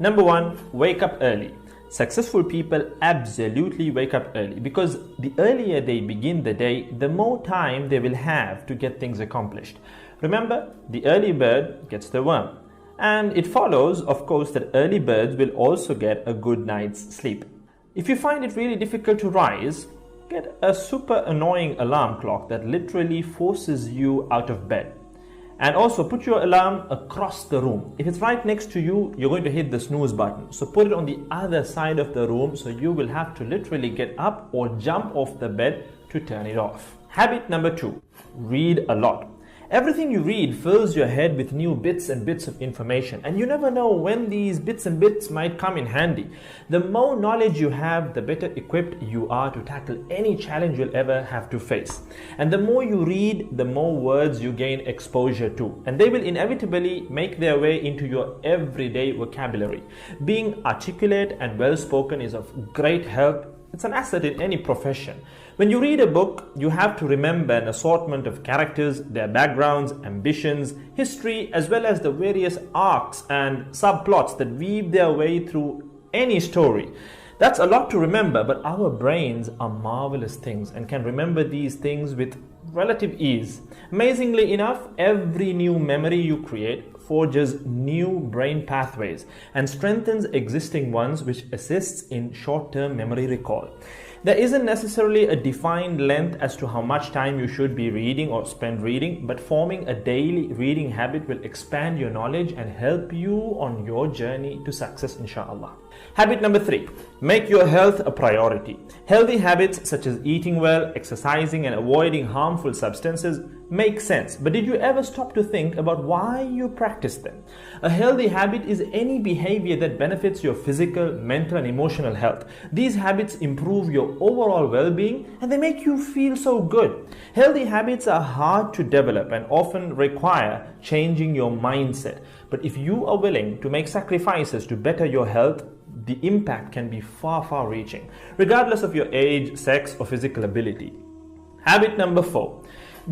Number one, wake up early. Successful people absolutely wake up early because the earlier they begin the day, the more time they will have to get things accomplished. Remember, the early bird gets the worm. And it follows, of course, that early birds will also get a good night's sleep. If you find it really difficult to rise, get a super annoying alarm clock that literally forces you out of bed. And also put your alarm across the room. If it's right next to you, you're going to hit the snooze button. So put it on the other side of the room so you will have to literally get up or jump off the bed to turn it off. Habit number two, read a lot. Everything you read fills your head with new bits and bits of information, and you never know when these bits and bits might come in handy. The more knowledge you have, the better equipped you are to tackle any challenge you'll ever have to face. And the more you read, the more words you gain exposure to, and they will inevitably make their way into your everyday vocabulary. Being articulate and well-spoken is of great help. It's an asset in any profession. When you read a book, you have to remember an assortment of characters, their backgrounds, ambitions, history, as well as the various arcs and subplots that weave their way through any story. That's a lot to remember, but our brains are marvelous things and can remember these things with relative ease. Amazingly enough, every new memory you create forges new brain pathways and strengthens existing ones, which assists in short-term memory recall. There isn't necessarily a defined length as to how much time you should be reading or spend reading, but forming a daily reading habit will expand your knowledge and help you on your journey to success, inshallah. Habit number three, make your health a priority. Healthy habits such as eating well, exercising, and avoiding harmful substances make sense, but did you ever stop to think about why you practice them? A healthy habit is any behavior that benefits your physical, mental, and emotional health. These habits improve your overall well-being and they make you feel so good. Healthy habits are hard to develop and often require changing your mindset. But if you are willing to make sacrifices to better your health, the impact can be far reaching, regardless of your age, sex, or physical ability. Habit number four,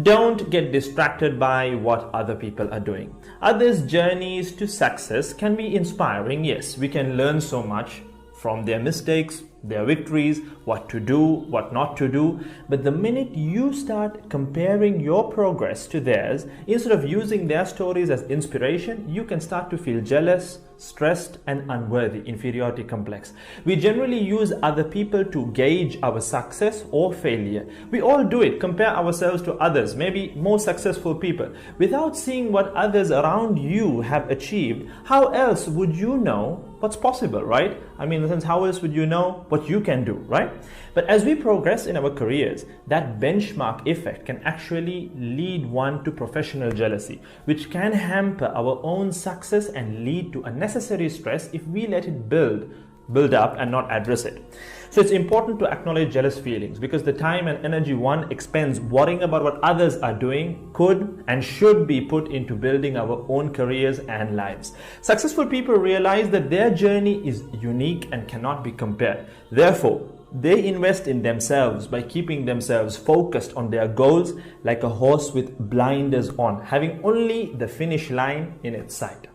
don't get distracted by what other people are doing. Others' journeys to success can be inspiring. Yes, we can learn so much from their mistakes, their victories, what to do, what not to do. But the minute you start comparing your progress to theirs, instead of using their stories as inspiration, you can start to feel jealous, stressed, and unworthy, inferiority complex. We generally use other people to gauge our success or failure. We all do it, compare ourselves to others, maybe more successful people. Without seeing what others around you have achieved, how else would you know what's possible, right? I mean, in the sense, how else would you know what you can do, right? But as we progress in our careers, that benchmark effect can actually lead one to professional jealousy, which can hamper our own success and lead to unnecessary stress if we let it build up and not address it. So it's important to acknowledge jealous feelings because the time and energy one expends worrying about what others are doing could and should be put into building our own careers and lives. Successful people realize that their journey is unique and cannot be compared. Therefore, they invest in themselves by keeping themselves focused on their goals like a horse with blinders on, having only the finish line in its sight.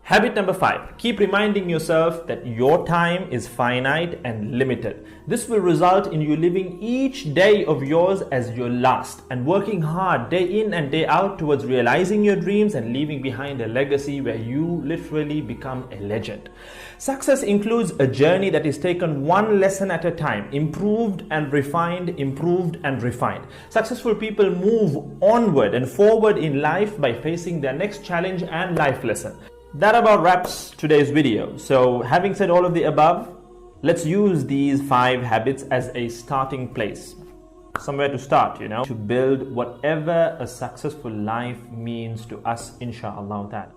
Habit number five, keep reminding yourself that your time is finite and limited. This will result in you living each day of yours as your last and working hard day in and day out towards realizing your dreams and leaving behind a legacy where you literally become a legend. Success includes a journey that is taken one lesson at a time, improved and refined, improved and refined. Successful people move onward and forward in life by facing their next challenge and life lesson. That about wraps today's video. So having said all of the above, let's use these 5 habits as a starting place. Somewhere to start, to build whatever a successful life means to us, inshallah ta'ala.